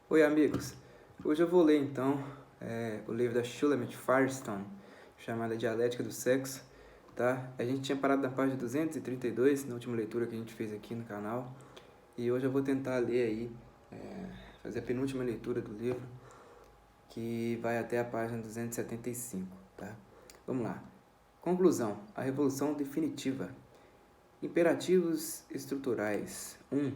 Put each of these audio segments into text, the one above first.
Oi, amigos. Hoje eu vou ler, então, o livro da Shulamit Firestone, chamado Dialética do Sexo, tá? A gente tinha parado na página 232, na última leitura que a gente fez aqui no canal, e hoje eu vou tentar ler aí, fazer a penúltima leitura do livro, que vai até a página 275, tá? Vamos lá. Conclusão. A revolução definitiva. Imperativos estruturais. 1.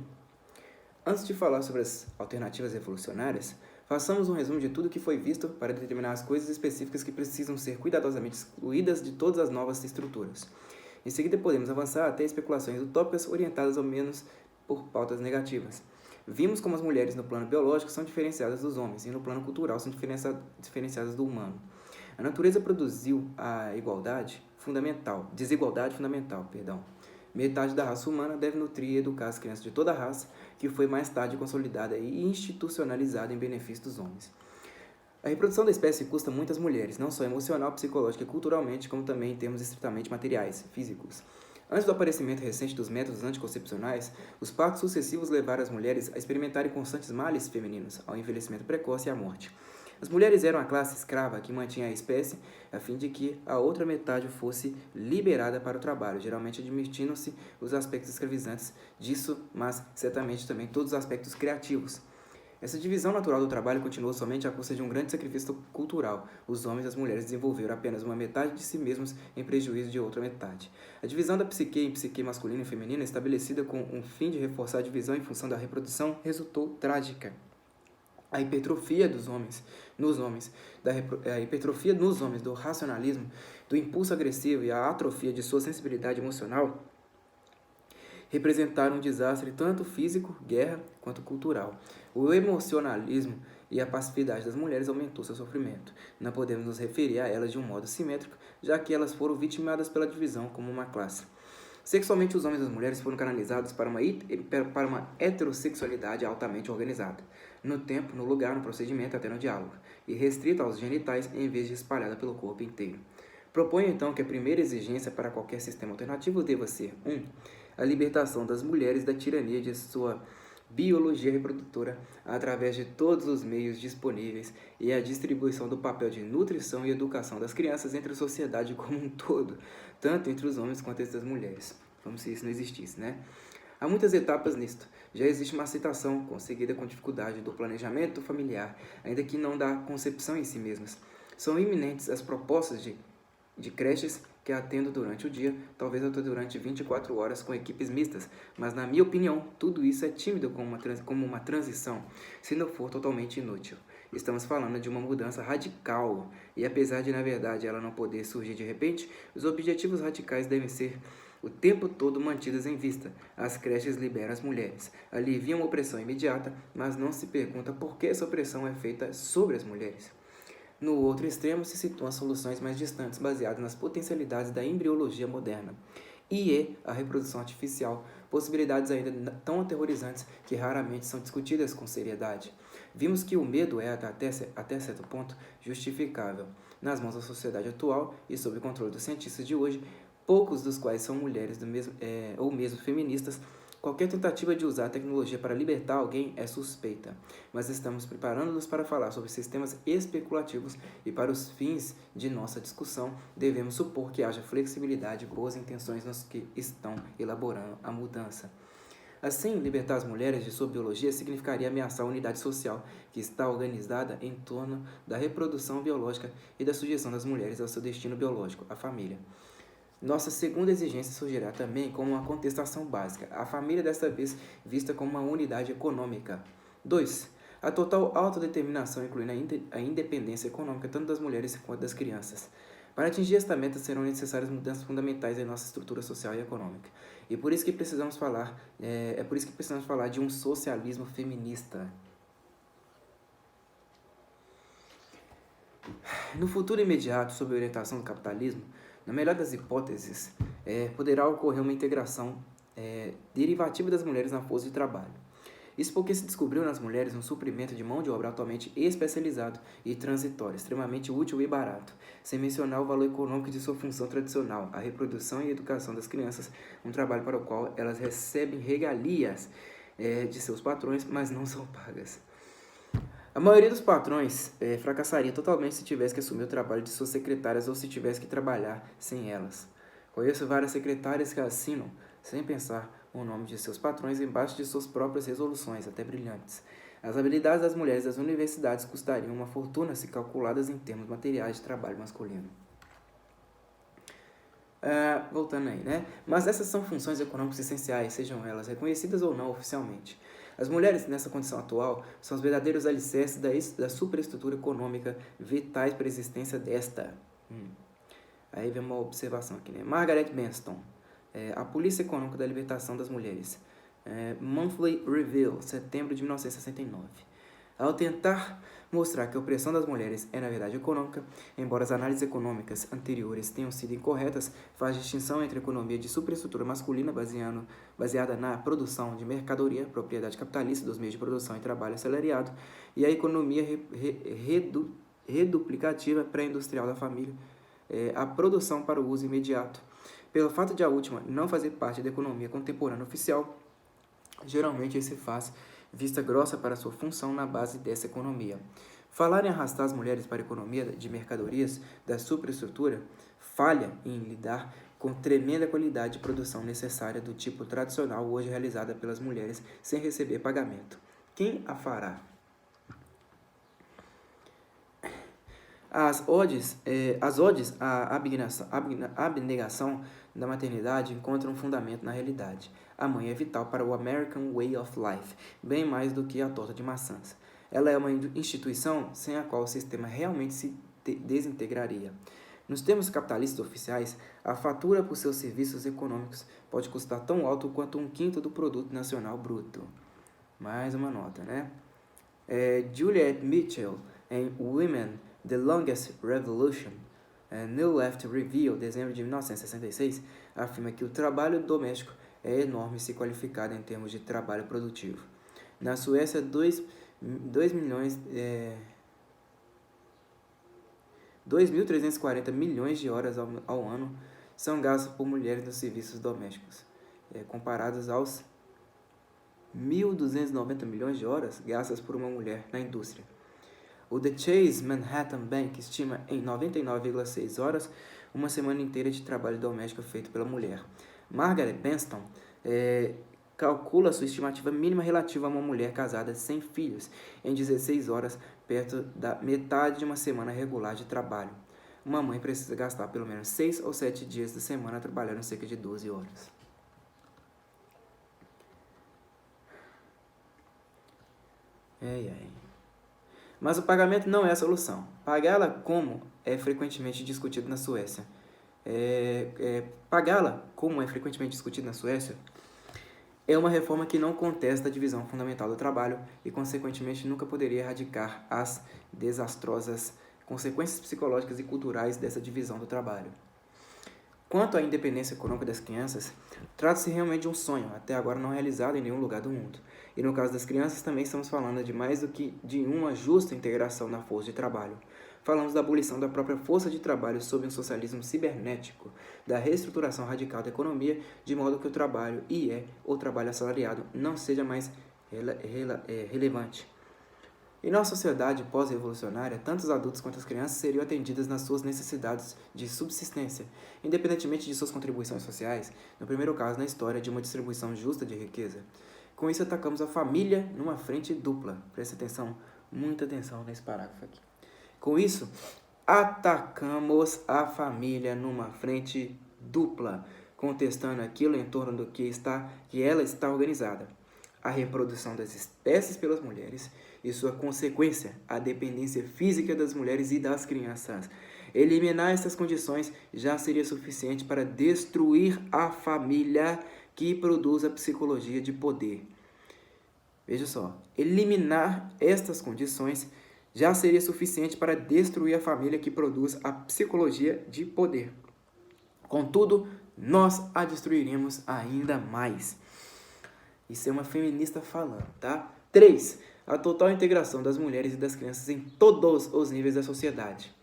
Antes de falar sobre as alternativas revolucionárias, façamos um resumo de tudo que foi visto para determinar as coisas específicas que precisam ser cuidadosamente excluídas de todas as novas estruturas. Em seguida, podemos avançar até especulações utópicas orientadas ao menos por pautas negativas. Vimos como as mulheres no plano biológico são diferenciadas dos homens e no plano cultural são diferenciadas do humano. A natureza produziu a desigualdade fundamental. Metade da raça humana deve nutrir e educar as crianças de toda a raça, que foi mais tarde consolidada e institucionalizada em benefício dos homens. A reprodução da espécie custa muito às mulheres, não só emocional, psicológica e culturalmente, como também em termos estritamente materiais, físicos. Antes do aparecimento recente dos métodos anticoncepcionais, os partos sucessivos levaram as mulheres a experimentarem constantes males femininos, ao envelhecimento precoce e à morte. As mulheres eram a classe escrava que mantinha a espécie a fim de que a outra metade fosse liberada para o trabalho, geralmente admitindo-se os aspectos escravizantes disso, mas certamente também todos os aspectos criativos. Essa divisão natural do trabalho continuou somente à custa de um grande sacrifício cultural. Os homens e as mulheres desenvolveram apenas uma metade de si mesmos em prejuízo de outra metade. A divisão da psique em psique masculina e feminina, estabelecida com o fim de reforçar a divisão em função da reprodução, resultou trágica. A hipertrofia nos homens do racionalismo, do impulso agressivo e a atrofia de sua sensibilidade emocional representaram um desastre tanto físico, guerra, quanto cultural. O emocionalismo e a passividade das mulheres aumentou seu sofrimento. Não podemos nos referir a elas de um modo simétrico, já que elas foram vitimadas pela divisão como uma classe. Sexualmente, os homens e as mulheres foram canalizados para uma heterossexualidade altamente organizada, no tempo, no lugar, no procedimento, até no diálogo, e restrita aos genitais em vez de espalhada pelo corpo inteiro. Proponho então que a primeira exigência para qualquer sistema alternativo deva ser 1. A libertação das mulheres da tirania de sua biologia reprodutora através de todos os meios disponíveis e a distribuição do papel de nutrição e educação das crianças entre a sociedade como um todo, tanto entre os homens quanto entre as mulheres. Como se isso não existisse, né? Há muitas etapas nisto. Já existe uma aceitação, conseguida com dificuldade, do planejamento familiar, ainda que não da concepção em si mesmas. São iminentes as propostas de creches que atendo durante o dia, talvez até durante 24 horas com equipes mistas, mas na minha opinião, tudo isso é tímido como uma transição, se não for totalmente inútil. Estamos falando de uma mudança radical, e apesar de na verdade ela não poder surgir de repente, os objetivos radicais devem ser o tempo todo mantidos em vista. As creches liberam as mulheres, aliviam a opressão imediata, mas não se pergunta por que essa opressão é feita sobre as mulheres. No outro extremo se situam as soluções mais distantes, baseadas nas potencialidades da embriologia moderna, e a reprodução artificial, possibilidades ainda tão aterrorizantes que raramente são discutidas com seriedade. Vimos que o medo é, até certo ponto, justificável. Nas mãos da sociedade atual e sob o controle dos cientistas de hoje, poucos dos quais são mulheres ou mesmo feministas, qualquer tentativa de usar a tecnologia para libertar alguém é suspeita, mas estamos preparando-nos para falar sobre sistemas especulativos e para os fins de nossa discussão devemos supor que haja flexibilidade e boas intenções nos que estão elaborando a mudança. Assim, libertar as mulheres de sua biologia significaria ameaçar a unidade social que está organizada em torno da reprodução biológica e da sujeição das mulheres ao seu destino biológico, a família. Nossa segunda exigência surgirá também como uma contestação básica, a família desta vez vista como uma unidade econômica. 2. A total autodeterminação, incluindo a independência econômica tanto das mulheres quanto das crianças. Para atingir esta meta serão necessárias mudanças fundamentais em nossa estrutura social e econômica. E por isso que precisamos falar de um socialismo feminista. No futuro imediato, sob a orientação do capitalismo, na melhor das hipóteses, poderá ocorrer uma integração derivativa das mulheres na força de trabalho. Isso porque se descobriu nas mulheres um suprimento de mão de obra altamente especializado e transitório, extremamente útil e barato, sem mencionar o valor econômico de sua função tradicional, a reprodução e educação das crianças, um trabalho para o qual elas recebem regalias de seus patrões, mas não são pagas. A maioria dos patrões fracassaria totalmente se tivesse que assumir o trabalho de suas secretárias ou se tivesse que trabalhar sem elas. Conheço várias secretárias que assinam, sem pensar, o nome de seus patrões embaixo de suas próprias resoluções, até brilhantes. As habilidades das mulheres das universidades custariam uma fortuna se calculadas em termos materiais de trabalho masculino. Voltando aí, né? Mas essas são funções econômicas essenciais, sejam elas reconhecidas ou não oficialmente. As mulheres, nessa condição atual, são os verdadeiros alicerces da superestrutura econômica vitais para a existência desta. Aí vem uma observação aqui, né? Margaret Benston, A Polícia Econômica da Libertação das Mulheres. Monthly Review, setembro de 1969. Ao tentar mostrar que a opressão das mulheres é, na verdade, econômica, embora as análises econômicas anteriores tenham sido incorretas, faz distinção entre a economia de superestrutura masculina baseada na produção de mercadoria, propriedade capitalista dos meios de produção e trabalho assalariado, e a economia reduplicativa pré-industrial da família, a produção para o uso imediato. Pelo fato de a última não fazer parte da economia contemporânea oficial, geralmente esse faz vista grossa para sua função na base dessa economia. Falar em arrastar as mulheres para a economia de mercadorias da superestrutura falha em lidar com tremenda qualidade de produção necessária do tipo tradicional hoje realizada pelas mulheres sem receber pagamento. Quem a fará? As odes à abnegação da maternidade encontram um fundamento na realidade. A mãe é vital para o American Way of Life, bem mais do que a torta de maçãs. Ela é uma instituição sem a qual o sistema realmente se desintegraria. Nos termos capitalistas oficiais, a fatura por seus serviços econômicos pode custar tão alto quanto 1/5 do produto nacional bruto. Mais uma nota, né? Juliet Mitchell, em Women, The Longest Revolution, New Left Review, dezembro de 1966, afirma que o trabalho doméstico é enorme se qualificado em termos de trabalho produtivo. Na Suécia, 2.340 milhões de horas ao ano são gastos por mulheres nos serviços domésticos, comparados aos 1.290 milhões de horas gastas por uma mulher na indústria. O The Chase Manhattan Bank estima em 99,6 horas uma semana inteira de trabalho doméstico feito pela mulher. Margaret Benston calcula sua estimativa mínima relativa a uma mulher casada sem filhos em 16 horas, perto da metade de uma semana regular de trabalho. Uma mãe precisa gastar pelo menos 6 ou 7 dias da semana trabalhando cerca de 12 horas. Mas o pagamento não é a solução. Pagá-la, como é frequentemente discutido na Suécia, é uma reforma que não contesta a divisão fundamental do trabalho e, consequentemente, nunca poderia erradicar as desastrosas consequências psicológicas e culturais dessa divisão do trabalho. Quanto à independência econômica das crianças, trata-se realmente de um sonho, até agora não realizado em nenhum lugar do mundo. E no caso das crianças, também estamos falando de mais do que de uma justa integração na força de trabalho. Falamos da abolição da própria força de trabalho sob um socialismo cibernético, da reestruturação radical da economia, de modo que o trabalho o trabalho assalariado não seja mais relevante. Em nossa sociedade pós-revolucionária, tanto os adultos quanto as crianças seriam atendidas nas suas necessidades de subsistência, independentemente de suas contribuições sociais, no primeiro caso na história de uma distribuição justa de riqueza. Com isso, atacamos a família numa frente dupla. Preste atenção, muita atenção nesse parágrafo aqui. Com isso, atacamos a família numa frente dupla, contestando aquilo em torno do que ela está organizada. A reprodução das espécies pelas mulheres e sua consequência, a dependência física das mulheres e das crianças. Eliminar essas condições já seria suficiente para destruir a família que produz a psicologia de poder. Veja só, eliminar estas condições já seria suficiente para destruir a família que produz a psicologia de poder. Contudo, nós a destruiremos ainda mais. Isso é uma feminista falando, tá? 3. A total integração das mulheres e das crianças em todos os níveis da sociedade.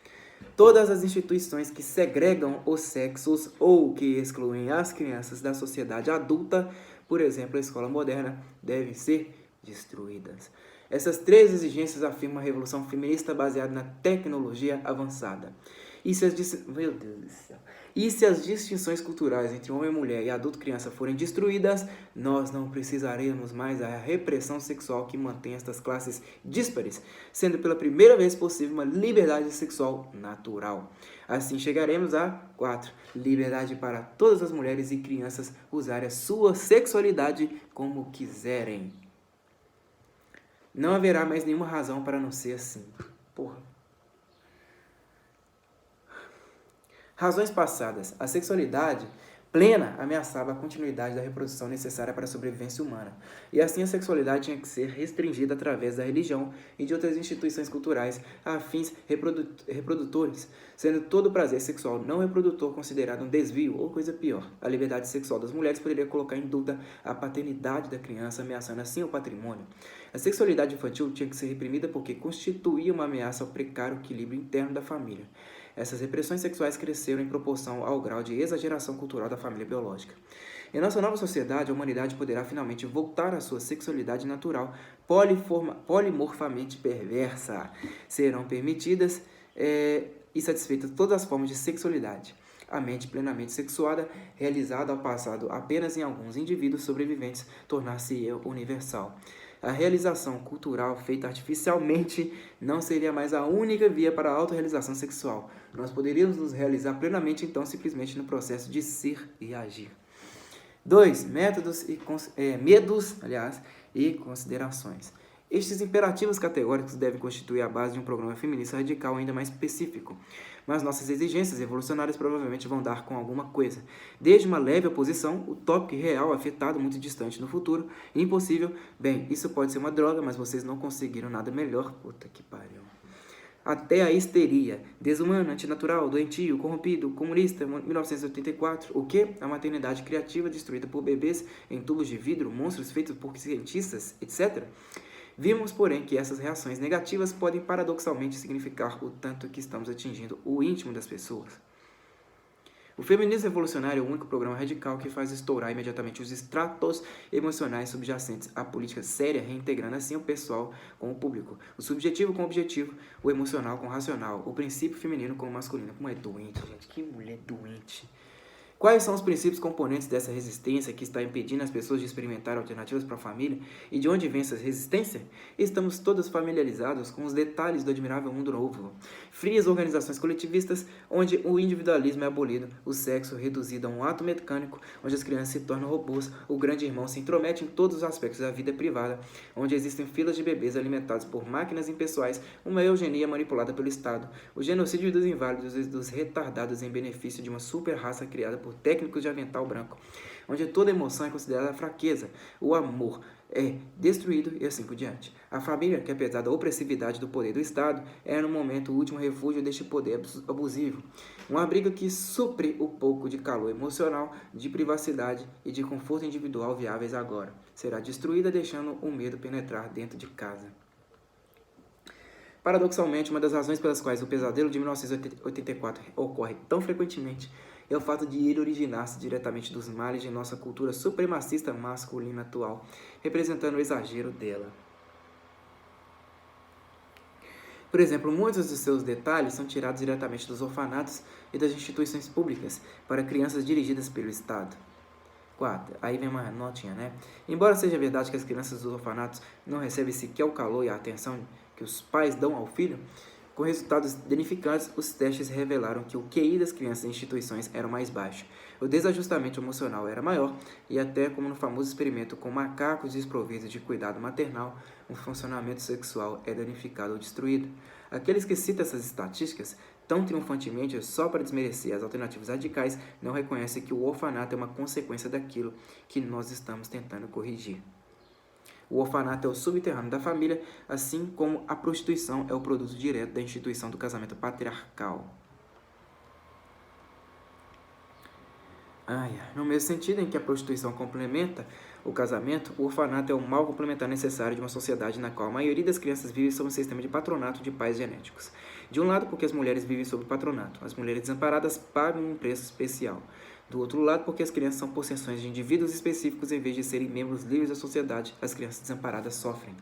Todas as instituições que segregam os sexos ou que excluem as crianças da sociedade adulta, por exemplo, a escola moderna, devem ser destruídas. Essas três exigências afirmam a revolução feminista baseada na tecnologia avançada. Meu Deus do céu. E se as distinções culturais entre homem e mulher e adulto-criança forem destruídas, nós não precisaremos mais da repressão sexual que mantém estas classes díspares, sendo pela primeira vez possível uma liberdade sexual natural. Assim chegaremos a 4. Liberdade para todas as mulheres e crianças usarem a sua sexualidade como quiserem. Não haverá mais nenhuma razão para não ser assim. Porra. Razões passadas. A sexualidade plena ameaçava a continuidade da reprodução necessária para a sobrevivência humana. E assim a sexualidade tinha que ser restringida através da religião e de outras instituições culturais a fins reprodutores, sendo todo prazer sexual não reprodutor considerado um desvio ou coisa pior. A liberdade sexual das mulheres poderia colocar em dúvida a paternidade da criança, ameaçando assim o patrimônio. A sexualidade infantil tinha que ser reprimida porque constituía uma ameaça ao precário equilíbrio interno da família. Essas repressões sexuais cresceram em proporção ao grau de exageração cultural da família biológica. Em nossa nova sociedade, a humanidade poderá finalmente voltar à sua sexualidade natural, polimorfamente perversa. Serão permitidas e satisfeitas todas as formas de sexualidade. A mente plenamente sexuada, realizada ao passado apenas em alguns indivíduos sobreviventes, tornar-se universal. A realização cultural feita artificialmente não seria mais a única via para a autorrealização sexual. Nós poderíamos nos realizar plenamente, então, simplesmente no processo de ser e agir. 2. Medos e considerações. Estes imperativos categóricos devem constituir a base de um programa feminista radical ainda mais específico. Mas nossas exigências revolucionárias provavelmente vão dar com alguma coisa. Desde uma leve oposição, utópica e real, afetado muito distante no futuro, impossível. Bem, isso pode ser uma droga, mas vocês não conseguiram nada melhor. Puta que pariu. Até a histeria, desumana, antinatural, doentio, corrompido, comunista, 1984. O quê? A maternidade criativa destruída por bebês em tubos de vidro, monstros feitos por cientistas, etc. Vimos, porém, que essas reações negativas podem paradoxalmente significar o tanto que estamos atingindo o íntimo das pessoas. O feminismo revolucionário é o único programa radical que faz estourar imediatamente os estratos emocionais subjacentes à política séria, reintegrando assim o pessoal com o público, o subjetivo com o objetivo, o emocional com o racional, o princípio feminino com o masculino. Como é doente, gente, que mulher doente. Quais são os princípios componentes dessa resistência que está impedindo as pessoas de experimentar alternativas para a família? E de onde vem essa resistência? Estamos todos familiarizados com os detalhes do admirável mundo novo. Frias organizações coletivistas, onde o individualismo é abolido, o sexo reduzido a um ato mecânico, onde as crianças se tornam robôs, o grande irmão se intromete em todos os aspectos da vida privada, onde existem filas de bebês alimentados por máquinas impessoais, uma eugenia manipulada pelo Estado, o genocídio dos inválidos e dos retardados em benefício de uma super-raça criada por técnicos de avental branco, onde toda emoção é considerada fraqueza, o amor é destruído e assim por diante. A família, que apesar da opressividade do poder do Estado, é no momento o último refúgio deste poder abusivo. Um abrigo que supre o pouco de calor emocional, de privacidade e de conforto individual viáveis agora. Será destruída, deixando o medo penetrar dentro de casa. Paradoxalmente, uma das razões pelas quais o pesadelo de 1984 ocorre tão frequentemente é o fato de ele originar-se diretamente dos males de nossa cultura supremacista masculina atual, representando o exagero dela. Por exemplo, muitos dos seus detalhes são tirados diretamente dos orfanatos e das instituições públicas para crianças dirigidas pelo Estado. 4. Aí vem uma notinha, né? Embora seja verdade que as crianças dos orfanatos não recebem sequer o calor e a atenção que os pais dão ao filho, com resultados danificantes, os testes revelaram que o QI das crianças em instituições era mais baixo, o desajustamento emocional era maior e até como no famoso experimento com macacos desprovidos de cuidado maternal, o funcionamento sexual é danificado ou destruído. Aqueles que citam essas estatísticas tão triunfantemente só para desmerecer as alternativas radicais não reconhecem que o orfanato é uma consequência daquilo que nós estamos tentando corrigir. O orfanato é o subterrâneo da família, assim como a prostituição é o produto direto da instituição do casamento patriarcal. No mesmo sentido em que a prostituição complementa o casamento, o orfanato é o mal complementar necessário de uma sociedade na qual a maioria das crianças vive sob um sistema de patronato de pais genéticos. De um lado, porque as mulheres vivem sob patronato. As mulheres desamparadas pagam um preço especial. Do outro lado, porque as crianças são possessões de indivíduos específicos em vez de serem membros livres da sociedade, as crianças desamparadas sofrem.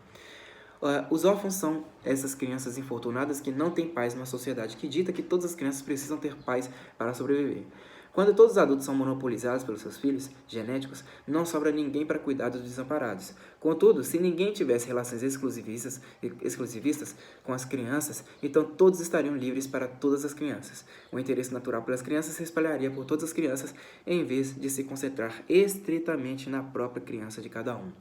Os órfãos são essas crianças infortunadas que não têm pais numa sociedade que dita que todas as crianças precisam ter pais para sobreviver. Quando todos os adultos são monopolizados pelos seus filhos genéticos, não sobra ninguém para cuidar dos desamparados. Contudo, se ninguém tivesse relações exclusivistas com as crianças, então todos estariam livres para todas as crianças. O interesse natural pelas crianças se espalharia por todas as crianças, em vez de se concentrar estritamente na própria criança de cada um.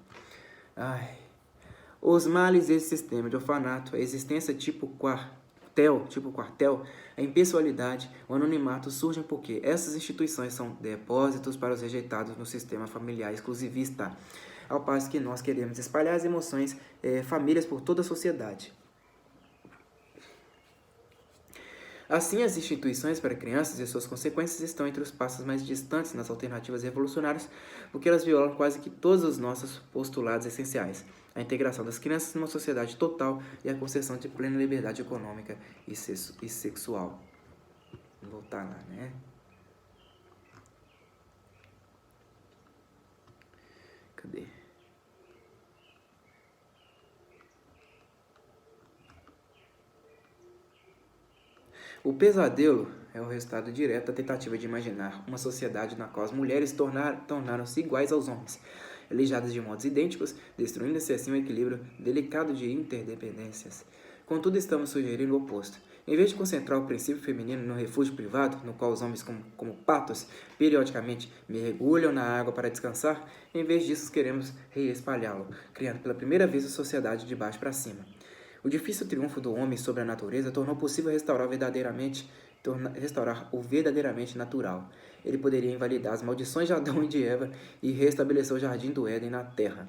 Os males desse sistema de orfanato, a existência tipo quartel, a impessoalidade, o anonimato surgem porque essas instituições são depósitos para os rejeitados no sistema familiar exclusivista, ao passo que nós queremos espalhar as emoções famílias por toda a sociedade. Assim, as instituições para crianças e suas consequências estão entre os passos mais distantes nas alternativas revolucionárias, porque elas violam quase que todos os nossos postulados essenciais: a integração das crianças numa sociedade total e a concessão de plena liberdade econômica e sexual. Vou voltar lá, né? Cadê? O pesadelo é o resultado direto da tentativa de imaginar uma sociedade na qual as mulheres tornaram-se iguais aos homens, alijadas de modos idênticos, destruindo-se assim o equilíbrio delicado de interdependências. Contudo, estamos sugerindo o oposto. Em vez de concentrar o princípio feminino no refúgio privado, no qual os homens, como patos, periodicamente mergulham na água para descansar, em vez disso queremos reespalhá-lo, criando pela primeira vez a sociedade de baixo para cima. O difícil triunfo do homem sobre a natureza tornou possível restaurar o verdadeiramente natural. Ele poderia invalidar as maldições de Adão e de Eva e restabelecer o jardim do Éden na terra.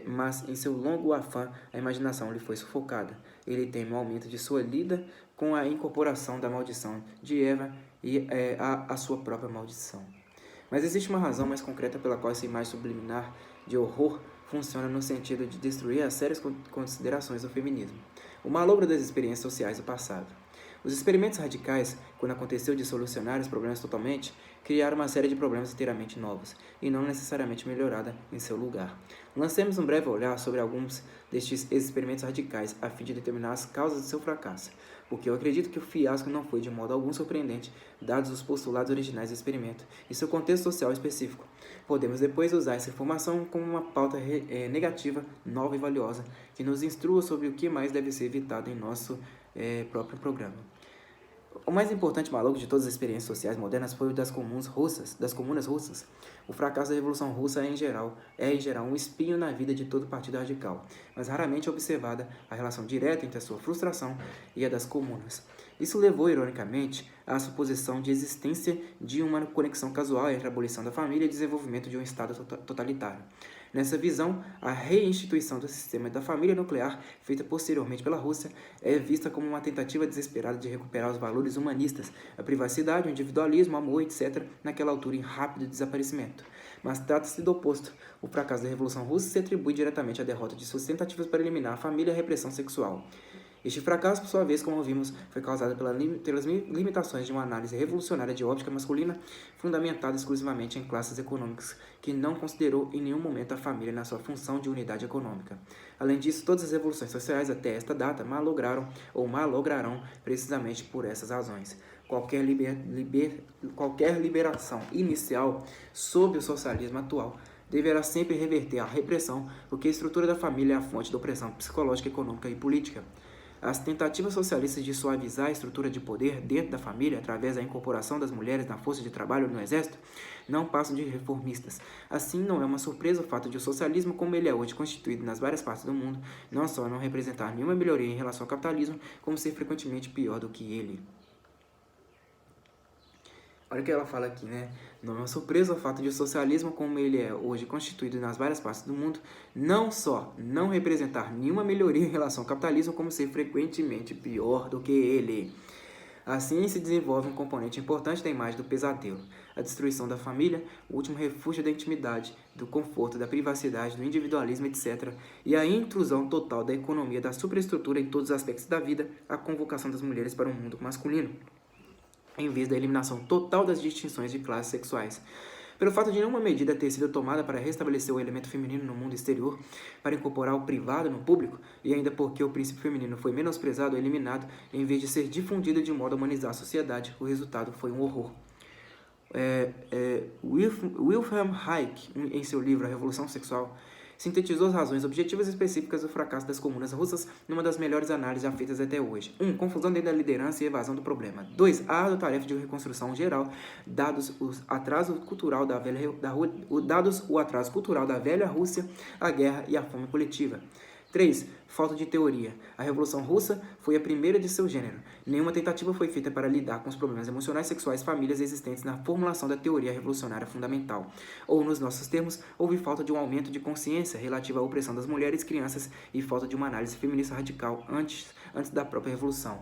Mas em seu longo afã, a imaginação lhe foi sufocada. Ele teme o aumento de sua lida com a incorporação da maldição de Eva e a sua própria maldição. Mas existe uma razão mais concreta pela qual essa imagem subliminar de horror funciona no sentido de destruir as sérias considerações do feminismo: o malogro das experiências sociais do passado. Os experimentos radicais, quando aconteceu de solucionar os problemas totalmente, criaram uma série de problemas inteiramente novos, e não necessariamente melhorada em seu lugar. Lancemos um breve olhar sobre alguns destes experimentos radicais, a fim de determinar as causas do seu fracasso, porque eu acredito que o fiasco não foi de modo algum surpreendente, dados os postulados originais do experimento e seu contexto social específico. Podemos depois usar essa informação como uma pauta negativa, nova e valiosa, que nos instrua sobre o que mais deve ser evitado em nosso próprio programa. O mais importante malogro de todas as experiências sociais modernas foi o das comunas russas. O fracasso da Revolução Russa é, em geral, um espinho na vida de todo partido radical, mas raramente é observada a relação direta entre a sua frustração e a das comunas. Isso levou, ironicamente, à suposição de existência de uma conexão casual entre a abolição da família e o desenvolvimento de um Estado totalitário. Nessa visão, a reinstituição do sistema da família nuclear, feita posteriormente pela Rússia, é vista como uma tentativa desesperada de recuperar os valores humanistas, a privacidade, o individualismo, o amor, etc., naquela altura em rápido desaparecimento. Mas trata-se do oposto. O fracasso da Revolução Russa se atribui diretamente à derrota de suas tentativas para eliminar a família e a repressão sexual. Este fracasso, por sua vez, como vimos, foi causado pelas limitações de uma análise revolucionária de óptica masculina, fundamentada exclusivamente em classes econômicas, que não considerou em nenhum momento a família na sua função de unidade econômica. Além disso, todas as revoluções sociais até esta data malograrão precisamente por essas razões. Qualquer liberação inicial sob o socialismo atual deverá sempre reverter a repressão, porque a estrutura da família é a fonte da opressão psicológica, econômica e política. As tentativas socialistas de suavizar a estrutura de poder dentro da família através da incorporação das mulheres na força de trabalho no exército não passam de reformistas. Assim, não é uma surpresa o fato de o socialismo, como ele é hoje constituído nas várias partes do mundo, não só não representar nenhuma melhoria em relação ao capitalismo, como ser frequentemente pior do que ele. Olha o que ela fala aqui, né? Não é uma surpresa o fato de o socialismo, como ele é hoje constituído nas várias partes do mundo, não só não representar nenhuma melhoria em relação ao capitalismo, como ser frequentemente pior do que ele. Assim se desenvolve um componente importante da imagem do pesadelo: a destruição da família, o último refúgio da intimidade, do conforto, da privacidade, do individualismo, etc., e a intrusão total da economia, da superestrutura em todos os aspectos da vida, a convocação das mulheres para um mundo masculino, em vez da eliminação total das distinções de classes sexuais. Pelo fato de nenhuma medida ter sido tomada para restabelecer o elemento feminino no mundo exterior, para incorporar o privado no público, e ainda porque o princípio feminino foi menosprezado ou eliminado, em vez de ser difundido de modo a humanizar a sociedade, o resultado foi um horror. Wilhelm Reich, em seu livro A Revolução Sexual, sintetizou as razões objetivas e específicas do fracasso das comunas russas numa das melhores análises já feitas até hoje. 1. Confusão dentro da liderança e evasão do problema. 2. A árdua tarefa de reconstrução geral, dados o atraso cultural da velha Rússia, a guerra e a fome coletiva. 3. Falta de teoria. A Revolução Russa foi a primeira de seu gênero. Nenhuma tentativa foi feita para lidar com os problemas emocionais, sexuais, famílias existentes na formulação da teoria revolucionária fundamental. Ou, nos nossos termos, houve falta de um aumento de consciência relativa à opressão das mulheres e crianças e falta de uma análise feminista radical antes da própria Revolução.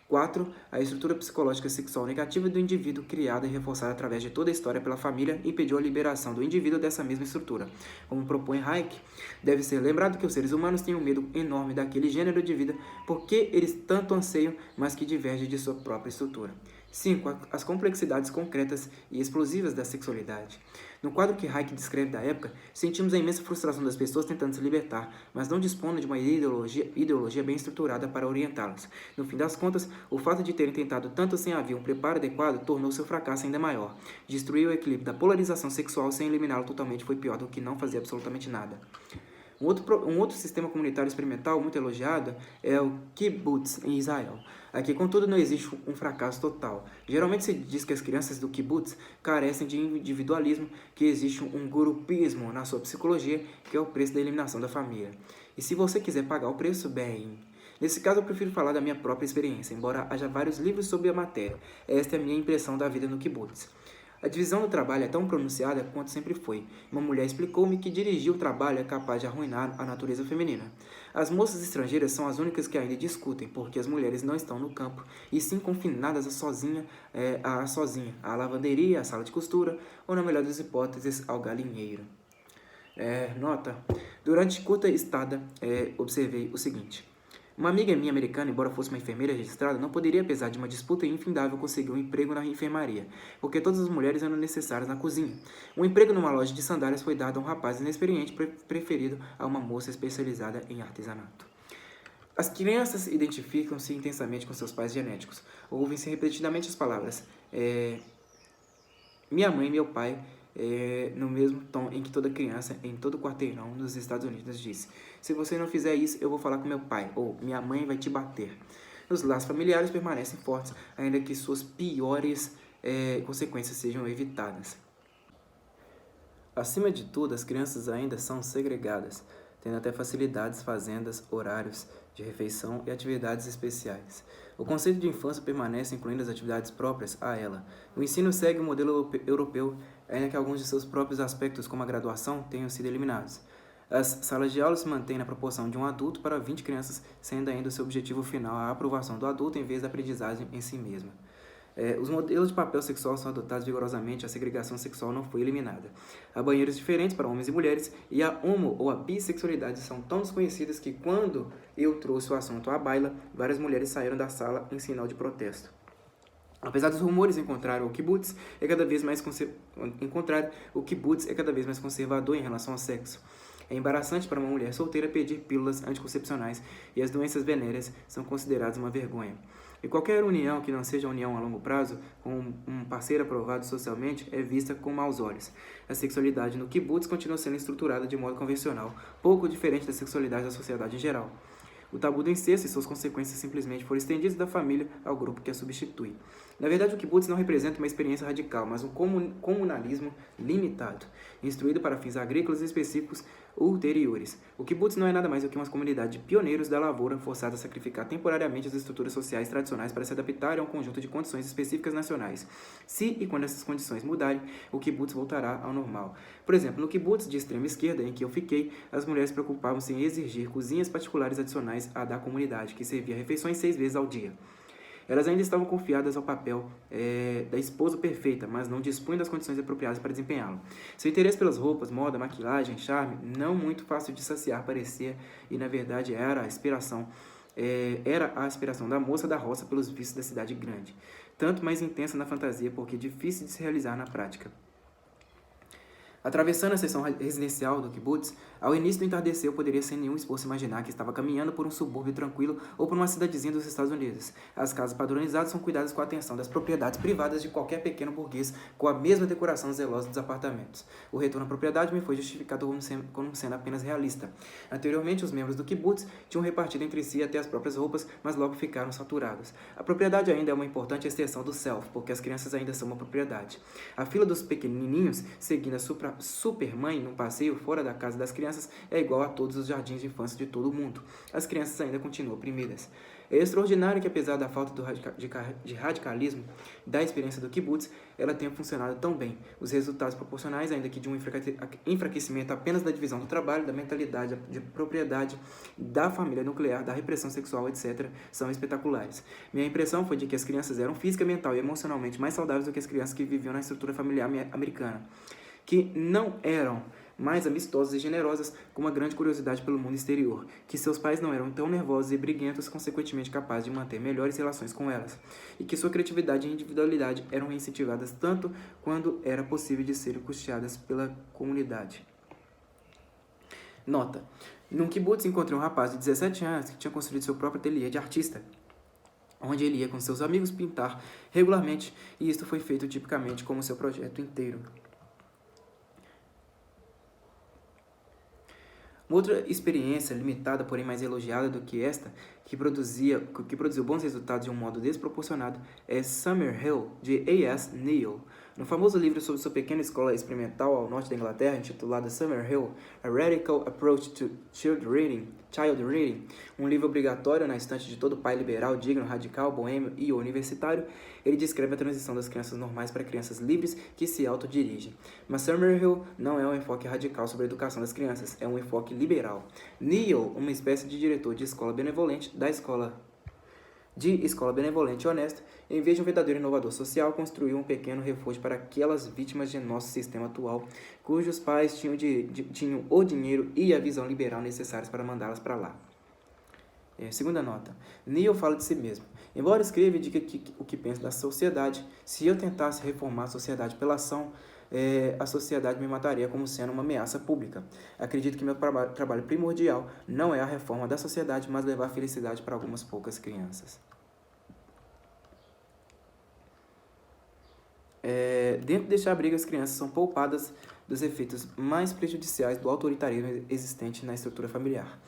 4. A estrutura psicológica sexual negativa do indivíduo, criada e reforçada através de toda a história pela família, impediu a liberação do indivíduo dessa mesma estrutura. Como propõe Reich, deve ser lembrado que os seres humanos têm um medo enorme daquele gênero de vida porque eles tanto anseiam, mas que diverge de sua própria estrutura. 5. As complexidades concretas e explosivas da sexualidade. No quadro que Reich descreve da época, sentimos a imensa frustração das pessoas tentando se libertar, mas não dispondo de uma ideologia bem estruturada para orientá-las. No fim das contas, o fato de terem tentado tanto sem haver um preparo adequado tornou seu fracasso ainda maior. Destruir o equilíbrio da polarização sexual sem eliminá-lo totalmente foi pior do que não fazer absolutamente nada. Um outro sistema comunitário experimental muito elogiado é o kibbutz, em Israel. Aqui, contudo, não existe um fracasso total. Geralmente se diz que as crianças do kibbutz carecem de individualismo, que existe um grupismo na sua psicologia, que é o preço da eliminação da família. E se você quiser pagar o preço, bem... Nesse caso, eu prefiro falar da minha própria experiência, embora haja vários livros sobre a matéria. Esta é a minha impressão da vida no kibbutz. A divisão do trabalho é tão pronunciada quanto sempre foi. Uma mulher explicou-me que dirigir o trabalho é capaz de arruinar a natureza feminina. As moças estrangeiras são as únicas que ainda discutem, porque as mulheres não estão no campo, e sim confinadas à lavanderia, à sala de costura, ou na melhor das hipóteses, ao galinheiro. Nota. Durante curta estada, observei o seguinte. Uma amiga minha americana, embora fosse uma enfermeira registrada, não poderia, apesar de uma disputa infindável, conseguir um emprego na enfermaria, porque todas as mulheres eram necessárias na cozinha. Um emprego numa loja de sandálias foi dado a um rapaz inexperiente preferido a uma moça especializada em artesanato. As crianças identificam-se intensamente com seus pais genéticos. Ouvem-se repetidamente as palavras minha mãe e meu pai, no mesmo tom em que toda criança em todo quarteirão nos Estados Unidos disse: se você não fizer isso, eu vou falar com meu pai, ou minha mãe vai te bater. Os laços familiares permanecem fortes, ainda que suas piores consequências sejam evitadas. Acima de tudo, as crianças ainda são segregadas, tendo até facilidades, fazendas, horários de refeição e atividades especiais. O conceito de infância permanece, incluindo as atividades próprias a ela. O ensino segue o modelo europeu, ainda que alguns de seus próprios aspectos, como a graduação, tenham sido eliminados. As salas de aula se mantêm na proporção de um adulto para 20 crianças, sendo ainda o seu objetivo final a aprovação do adulto em vez da aprendizagem em si mesma. Os modelos de papel sexual são adotados vigorosamente, a segregação sexual não foi eliminada. Há banheiros diferentes para homens e mulheres, e a homo ou a bissexualidade são tão desconhecidas que, quando eu trouxe o assunto à baila, várias mulheres saíram da sala em sinal de protesto. Apesar dos rumores o kibbutz é cada vez mais conservador em relação ao sexo. É embaraçante para uma mulher solteira pedir pílulas anticoncepcionais, e as doenças venéreas são consideradas uma vergonha. E qualquer união que não seja união a longo prazo, com um parceiro aprovado socialmente, é vista com maus olhos. A sexualidade no kibbutz continua sendo estruturada de modo convencional, pouco diferente da sexualidade da sociedade em geral. O tabu do incesto e suas consequências simplesmente foram estendidos da família ao grupo que a substitui. Na verdade, o kibbutz não representa uma experiência radical, mas um comunalismo limitado, instruído para fins agrícolas específicos ulteriores. O kibbutz não é nada mais do que uma comunidade de pioneiros da lavoura forçada a sacrificar temporariamente as estruturas sociais tradicionais para se adaptarem a um conjunto de condições específicas nacionais. Se e quando essas condições mudarem, o kibbutz voltará ao normal. Por exemplo, no kibbutz de extrema esquerda em que eu fiquei, as mulheres preocupavam-se em exigir cozinhas particulares adicionais à da comunidade, que servia refeições 6 vezes ao dia. Elas ainda estavam confiadas ao papel da esposa perfeita, mas não dispunham das condições apropriadas para desempenhá-lo. Seu interesse pelas roupas, moda, maquilagem, charme, não muito fácil de saciar parecia, e na verdade era a aspiração da moça da roça pelos vícios da cidade grande. Tanto mais intensa na fantasia, porque difícil de se realizar na prática. Atravessando a seção residencial do kibbutz, ao início do entardecer eu poderia sem nenhum esforço imaginar que estava caminhando por um subúrbio tranquilo ou por uma cidadezinha dos Estados Unidos. As casas padronizadas são cuidadas com a atenção das propriedades privadas de qualquer pequeno burguês, com a mesma decoração zelosa dos apartamentos. O retorno à propriedade me foi justificado como sendo apenas realista. Anteriormente, os membros do kibbutz tinham repartido entre si até as próprias roupas, mas logo ficaram saturados. A propriedade ainda é uma importante extensão do self, porque as crianças ainda são uma propriedade. A fila dos pequenininhos, seguindo a supermãe num passeio fora da casa das crianças, é igual a todos os jardins de infância de todo o mundo. As crianças ainda continuam oprimidas. É extraordinário que, apesar da falta de radicalismo da experiência do kibbutz, ela tenha funcionado tão bem. Os resultados proporcionais, ainda que de um enfraquecimento apenas da divisão do trabalho, da mentalidade de propriedade, da família nuclear, da repressão sexual, etc., são espetaculares. Minha impressão foi de que as crianças eram física, mental e emocionalmente mais saudáveis do que as crianças que viviam na estrutura familiar americana, que não eram mais amistosas e generosas, com uma grande curiosidade pelo mundo exterior, que seus pais não eram tão nervosos e briguentos, consequentemente capazes de manter melhores relações com elas, e que sua criatividade e individualidade eram incentivadas tanto quando era possível de serem custeadas pela comunidade. Nota: num kibbutz encontrei um rapaz de 17 anos que tinha construído seu próprio ateliê de artista, onde ele ia com seus amigos pintar regularmente, e isto foi feito tipicamente como seu projeto inteiro. Outra experiência, limitada, porém mais elogiada do que esta, que produziu bons resultados de um modo desproporcionado, é Summerhill, de A.S. Neill. No famoso livro sobre sua pequena escola experimental ao norte da Inglaterra, intitulado Summerhill, A Radical Approach to Child Reading, um livro obrigatório na estante de todo pai liberal, digno, radical, boêmio e universitário, ele descreve a transição das crianças normais para crianças livres que se autodirigem. Mas Summerhill não é um enfoque radical sobre a educação das crianças, é um enfoque liberal. Neill, uma espécie de diretor de escola benevolente, escola benevolente e honesta, em vez de um verdadeiro inovador social, construiu um pequeno refúgio para aquelas vítimas de nosso sistema atual, cujos pais tinham o dinheiro e a visão liberal necessários para mandá-las para lá. Segunda nota. Neill fala de si mesmo. Embora escreva e diga o que pensa da sociedade, se eu tentasse reformar a sociedade pela ação, a sociedade me mataria como sendo uma ameaça pública. Acredito que meu trabalho primordial não é a reforma da sociedade, mas levar felicidade para algumas poucas crianças. Dentro deste abrigo, as crianças são poupadas dos efeitos mais prejudiciais do autoritarismo existente na estrutura familiar.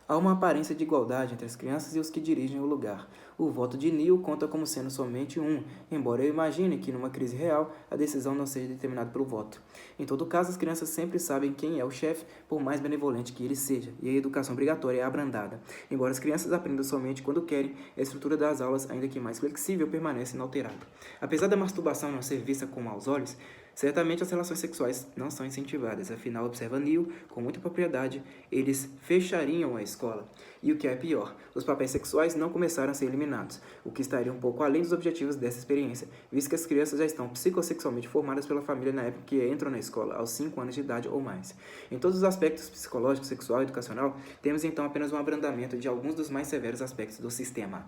Há uma aparência de igualdade entre as crianças e os que dirigem o lugar. O voto de Neill conta como sendo somente um, embora eu imagine que, numa crise real, a decisão não seja determinada pelo voto. Em todo caso, as crianças sempre sabem quem é o chefe, por mais benevolente que ele seja, e a educação obrigatória é abrandada. Embora as crianças aprendam somente quando querem, a estrutura das aulas, ainda que mais flexível, permanece inalterada. Apesar da masturbação não ser vista com maus olhos, certamente as relações sexuais não são incentivadas. Afinal, observa Neill, com muita propriedade, eles fechariam a escola. E o que é pior, os papéis sexuais não começaram a ser eliminados, o que estaria um pouco além dos objetivos dessa experiência, visto que as crianças já estão psicossexualmente formadas pela família na época que entram na escola, aos 5 anos de idade ou mais. Em todos os aspectos psicológico, sexual e educacional, temos então apenas um abrandamento de alguns dos mais severos aspectos do sistema.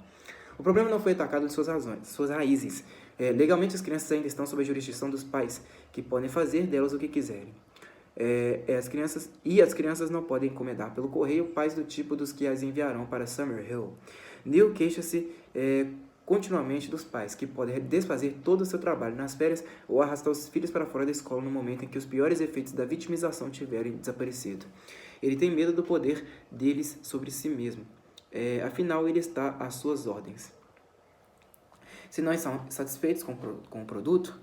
O problema não foi atacado de suas raízes. Legalmente, as crianças ainda estão sob a jurisdição dos pais, que podem fazer delas o que quiserem. As crianças não podem encomendar pelo correio pais do tipo dos que as enviarão para Summerhill. Neill queixa-se continuamente dos pais, que podem desfazer todo o seu trabalho nas férias ou arrastar os filhos para fora da escola no momento em que os piores efeitos da vitimização tiverem desaparecido. Ele tem medo do poder deles sobre si mesmo. Afinal, ele está às suas ordens. Se nós são satisfeitos com o produto,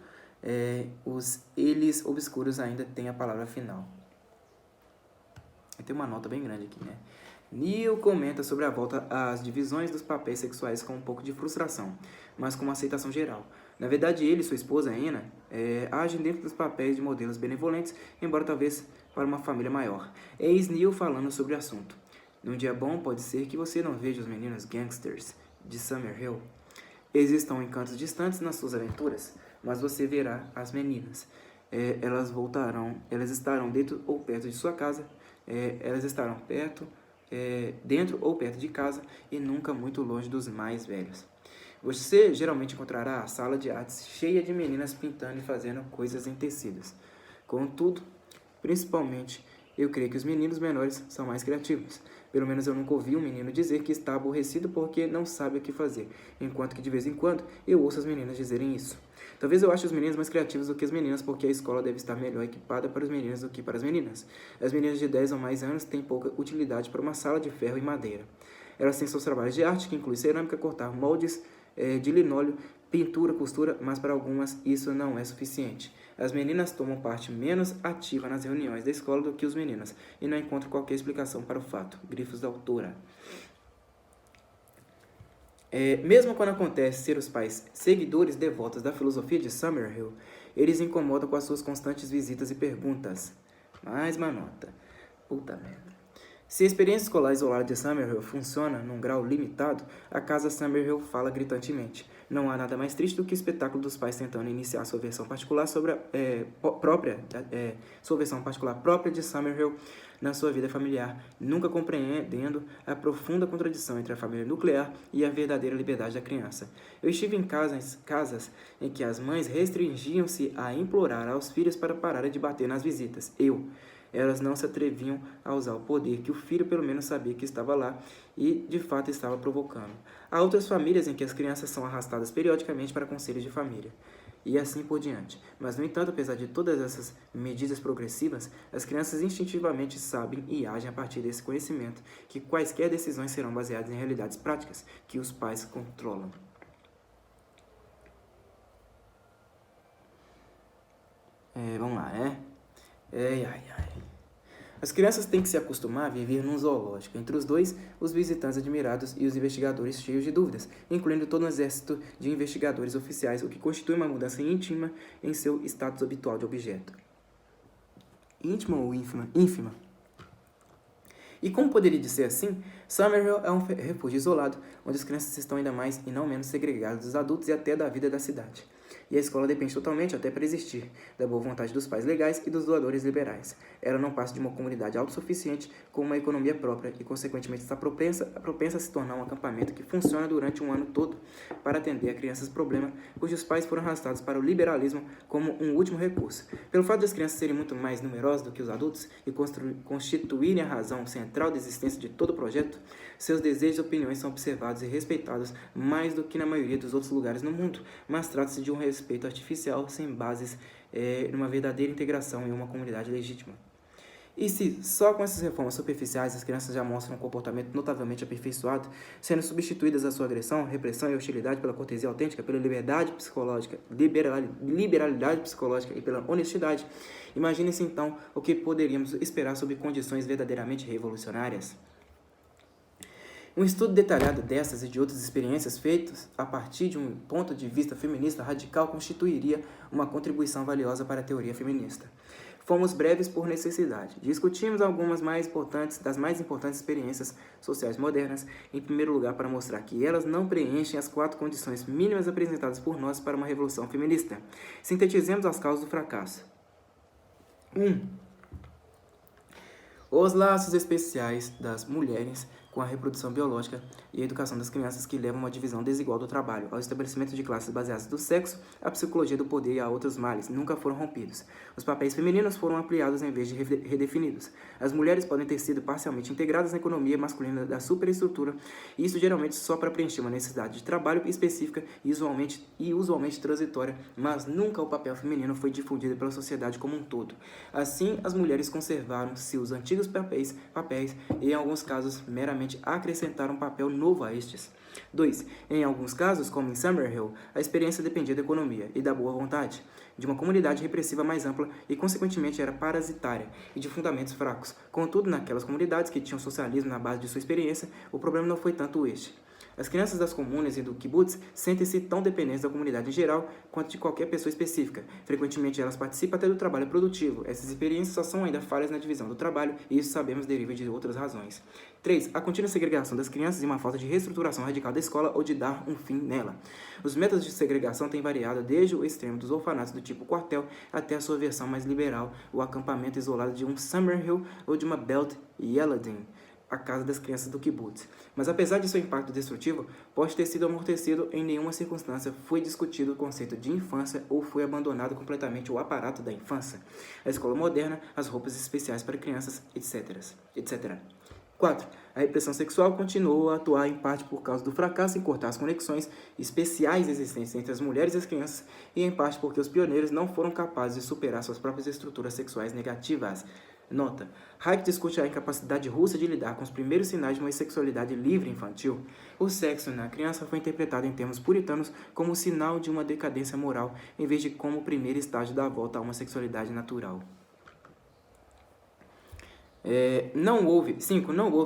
os eles obscuros ainda têm a palavra final. Tem uma nota bem grande aqui, né? Neill comenta sobre a volta às divisões dos papéis sexuais com um pouco de frustração, mas com uma aceitação geral. Na verdade, ele e sua esposa, Anna, agem dentro dos papéis de modelos benevolentes, embora talvez para uma família maior. Eis Neill falando sobre o assunto. Num dia bom, pode ser que você não veja os meninos gangsters de Summerhill. Eles estão em cantos distantes nas suas aventuras, mas você verá as meninas. Elas estarão dentro ou perto de sua casa, dentro ou perto de casa e nunca muito longe dos mais velhos. Você geralmente encontrará a sala de artes cheia de meninas pintando e fazendo coisas em tecidos. Contudo, Principalmente, eu creio que os meninos menores são mais criativos. Pelo menos eu nunca ouvi um menino dizer que está aborrecido porque não sabe o que fazer, enquanto que de vez em quando eu ouço as meninas dizerem isso. Talvez eu ache os meninos mais criativos do que as meninas porque a escola deve estar melhor equipada para os meninos do que para as meninas. As meninas de 10 ou mais anos têm pouca utilidade para uma sala de ferro e madeira. Elas têm seus trabalhos de arte, que inclui cerâmica, cortar moldes de linóleo, pintura, costura, mas para algumas isso não é suficiente. As meninas tomam parte menos ativa nas reuniões da escola do que os meninos, e não encontro qualquer explicação para o fato. Grifos da autora. Mesmo quando acontece ser os pais seguidores devotos da filosofia de Summerhill, eles incomodam com as suas constantes visitas e perguntas. Mais uma nota. Puta merda. Se a experiência escolar isolada de Summerhill funciona num grau limitado, a casa Summerhill fala gritantemente. Não há nada mais triste do que o espetáculo dos pais tentando iniciar sua versão particular sua versão particular própria de Summerhill na sua vida familiar, nunca compreendendo a profunda contradição entre a família nuclear e a verdadeira liberdade da criança. Eu estive em casas em que as mães restringiam-se a implorar aos filhos para pararem de bater nas visitas. Elas não se atreviam a usar o poder que o filho pelo menos sabia que estava lá e, de fato, estava provocando. Há outras famílias em que as crianças são arrastadas periodicamente para conselhos de família. E assim por diante. Mas, no entanto, apesar de todas essas medidas progressivas, as crianças instintivamente sabem e agem a partir desse conhecimento que quaisquer decisões serão baseadas em realidades práticas que os pais controlam. Vamos lá, As crianças têm que se acostumar a viver num zoológico. Entre os dois, os visitantes admirados e os investigadores cheios de dúvidas, incluindo todo um exército de investigadores oficiais, o que constitui uma mudança íntima em seu status habitual de objeto. Íntima ou ínfima? Ínfima. E como poderia ser assim? Summerhill é um refúgio isolado, onde as crianças estão ainda mais e não menos segregadas dos adultos e até da vida da cidade. E a escola depende totalmente, até para existir, da boa vontade dos pais legais e dos doadores liberais. Ela não passa de uma comunidade autossuficiente com uma economia própria e, consequentemente, está propensa a se tornar um acampamento que funciona durante um ano todo para atender a crianças problema cujos pais foram arrastados para o liberalismo como um último recurso. Pelo fato de as crianças serem muito mais numerosas do que os adultos e constituírem a razão central da existência de todo o projeto, seus desejos e opiniões são observados e respeitados mais do que na maioria dos outros lugares no mundo, mas trata-se de um respeito artificial sem bases numa verdadeira integração em uma comunidade legítima. E se só com essas reformas superficiais as crianças já mostram um comportamento notavelmente aperfeiçoado, sendo substituídas a sua agressão, repressão e hostilidade pela cortesia autêntica, pela liberdade psicológica, liberalidade psicológica e pela honestidade, imagine-se então o que poderíamos esperar sobre condições verdadeiramente revolucionárias. Um estudo detalhado dessas e de outras experiências feitas a partir de um ponto de vista feminista radical constituiria uma contribuição valiosa para a teoria feminista. Fomos breves por necessidade. Discutimos algumas das mais importantes experiências sociais modernas, em primeiro lugar para mostrar que elas não preenchem as 4 condições mínimas apresentadas por nós para uma revolução feminista. Sintetizemos as causas do fracasso. 1. Os laços especiais das mulheres com a reprodução biológica e a educação das crianças que levam a uma divisão desigual do trabalho, ao estabelecimento de classes baseadas no sexo, à psicologia do poder e a outros males, nunca foram rompidos. Os papéis femininos foram ampliados em vez de redefinidos. As mulheres podem ter sido parcialmente integradas na economia masculina da superestrutura, e isso geralmente só para preencher uma necessidade de trabalho específica e usualmente transitória, mas nunca o papel feminino foi difundido pela sociedade como um todo. Assim, as mulheres conservaram seus antigos papéis e, em alguns casos, meramente acrescentaram um papel novo a estes. 2. Em alguns casos, como em Summerhill, a experiência dependia da economia e da boa vontade, de uma comunidade repressiva mais ampla e, consequentemente, era parasitária e de fundamentos fracos. Contudo, naquelas comunidades que tinham socialismo na base de sua experiência, o problema não foi tanto este. As crianças das comunas e do kibbutz sentem-se tão dependentes da comunidade em geral quanto de qualquer pessoa específica. Frequentemente, elas participam até do trabalho produtivo. Essas experiências só são ainda falhas na divisão do trabalho, e isso sabemos deriva de outras razões. 3. A contínua segregação das crianças e uma falta de reestruturação radical da escola ou de dar um fim nela. Os métodos de segregação têm variado desde o extremo dos orfanatos do tipo quartel até a sua versão mais liberal, o acampamento isolado de um Summerhill ou de uma Beit Yaladim. a casa das crianças do kibbutz. Mas apesar de seu impacto destrutivo, pode ter sido amortecido em nenhuma circunstância foi discutido o conceito de infância ou foi abandonado completamente o aparato da infância, a escola moderna, as roupas especiais para crianças, etc. 4. A repressão sexual continuou a atuar em parte por causa do fracasso em cortar as conexões especiais existentes entre as mulheres e as crianças e em parte porque os pioneiros não foram capazes de superar suas próprias estruturas sexuais negativas. Nota: Hayek discute a incapacidade russa de lidar com os primeiros sinais de uma sexualidade livre infantil. O sexo na criança foi interpretado em termos puritanos como sinal de uma decadência moral, em vez de como o primeiro estágio da volta a uma sexualidade natural. Não houve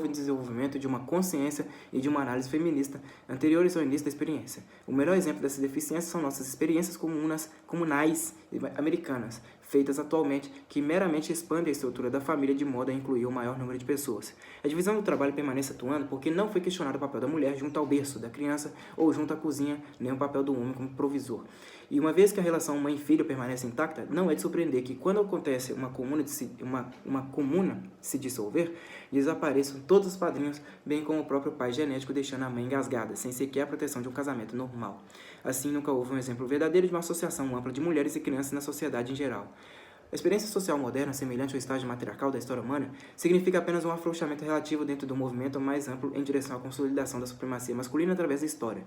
desenvolvimento de uma consciência e de uma análise feminista anteriores ao início da experiência. O melhor exemplo dessas deficiências são nossas experiências comunais americanas, feitas atualmente, que meramente expandem a estrutura da família de modo a incluir o maior número de pessoas. A divisão do trabalho permanece atuando porque não foi questionado o papel da mulher junto ao berço da criança ou junto à cozinha, nem o papel do homem como provisor. E uma vez que a relação mãe-filho permanece intacta, não é de surpreender que quando acontece uma comuna se dissolver, desapareçam todos os padrinhos, bem como o próprio pai genético, deixando a mãe engasgada, sem sequer a proteção de um casamento normal. Assim, nunca houve um exemplo verdadeiro de uma associação ampla de mulheres e crianças na sociedade em geral. A experiência social moderna, semelhante ao estágio matriarcal da história humana, significa apenas um afrouxamento relativo dentro do movimento mais amplo em direção à consolidação da supremacia masculina através da história.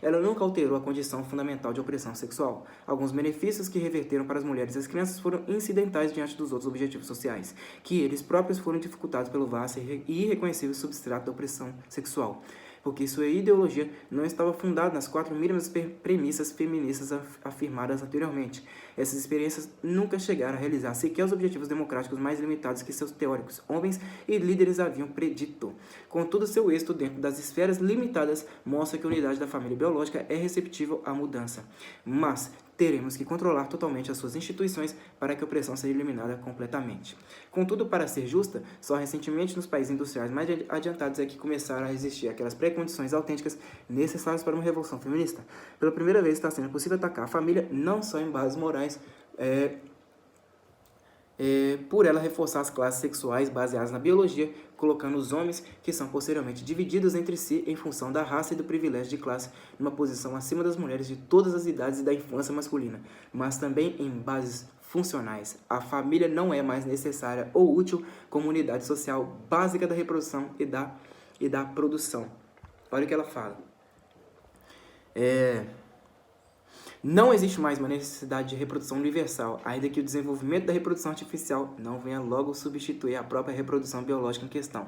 Ela nunca alterou a condição fundamental de opressão sexual. Alguns benefícios que reverteram para as mulheres e as crianças foram incidentais diante dos outros objetivos sociais, que eles próprios foram dificultados pelo vasto e irreconhecível substrato da opressão sexual, porque sua ideologia não estava fundada nas 4 mínimas premissas feministas afirmadas anteriormente. Essas experiências nunca chegaram a realizar sequer os objetivos democráticos mais limitados que seus teóricos, homens e líderes haviam predito. Contudo, seu êxito dentro das esferas limitadas mostra que a unidade da família biológica é receptível à mudança. Mas teremos que controlar totalmente as suas instituições para que a opressão seja eliminada completamente. Contudo, para ser justa, só recentemente nos países industriais mais adiantados é que começaram a existir aquelas pré-condições autênticas necessárias para uma revolução feminista. Pela primeira vez está sendo possível atacar a família não só em bases morais, por ela reforçar as classes sexuais baseadas na biologia, colocando os homens, que são posteriormente divididos entre si em função da raça e do privilégio de classe, numa posição acima das mulheres de todas as idades e da infância masculina, mas também em bases funcionais. A família não é mais necessária ou útil como unidade social básica da reprodução e da produção. Olha o que ela fala. Não existe mais uma necessidade de reprodução universal, ainda que o desenvolvimento da reprodução artificial não venha logo substituir a própria reprodução biológica em questão.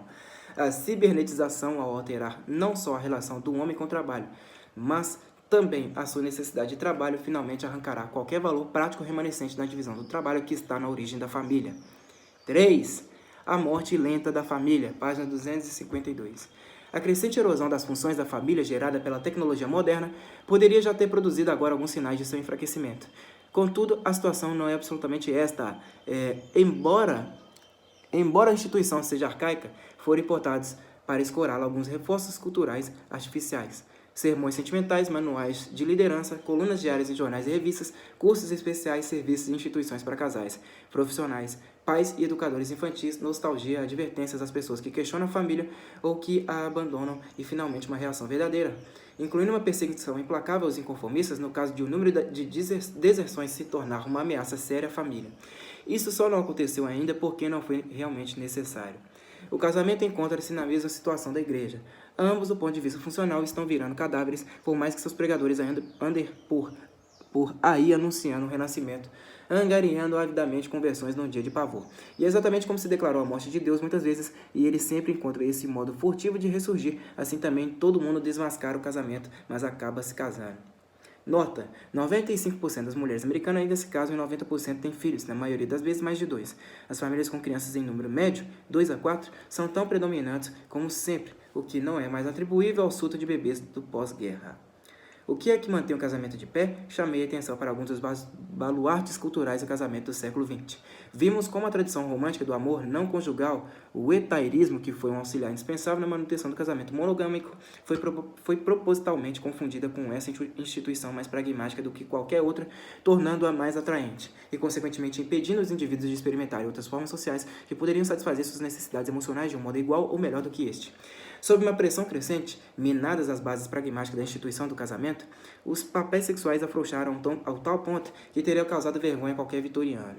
A cibernetização, ao alterar não só a relação do homem com o trabalho, mas também a sua necessidade de trabalho, finalmente arrancará qualquer valor prático remanescente da divisão do trabalho que está na origem da família. 3. A morte lenta da família, página 252. A crescente erosão das funções da família gerada pela tecnologia moderna poderia já ter produzido agora alguns sinais de seu enfraquecimento. Contudo, a situação não é absolutamente esta. Embora a instituição seja arcaica, foram importados para escorá-la alguns reforços culturais artificiais. Sermões sentimentais, manuais de liderança, colunas diárias em jornais e revistas, cursos especiais, serviços e instituições para casais, profissionais, pais e educadores infantis, nostalgia, advertências às pessoas que questionam a família ou que a abandonam e, finalmente, uma reação verdadeira, incluindo uma perseguição implacável aos inconformistas no caso de o número de deserções se tornar uma ameaça séria à família. Isso só não aconteceu ainda porque não foi realmente necessário. O casamento encontra-se na mesma situação da igreja. Ambos, do ponto de vista funcional, estão virando cadáveres, por mais que seus pregadores andem por aí anunciando o renascimento, angariando avidamente conversões num dia de pavor. E é exatamente como se declarou a morte de Deus muitas vezes, e ele sempre encontra esse modo furtivo de ressurgir. Assim também todo mundo desmascara o casamento, mas acaba se casando. Nota: 95% das mulheres americanas ainda se casam e 90% têm filhos, na maioria das vezes mais de 2. As famílias com crianças em número médio, 2 a 4, são tão predominantes como sempre, o que não é mais atribuível ao surto de bebês do pós-guerra. O que é que mantém o casamento de pé? Chamei a atenção para alguns dos baluartes culturais do casamento do século XX. Vimos como a tradição romântica do amor não conjugal, o hetairismo, que foi um auxiliar indispensável na manutenção do casamento monogâmico, foi propositalmente confundida com essa instituição mais pragmática do que qualquer outra, tornando-a mais atraente e, consequentemente, impedindo os indivíduos de experimentarem outras formas sociais que poderiam satisfazer suas necessidades emocionais de um modo igual ou melhor do que este. Sob uma pressão crescente, minadas as bases pragmáticas da instituição do casamento, os papéis sexuais afrouxaram ao tal ponto que teriam causado vergonha a qualquer vitoriano.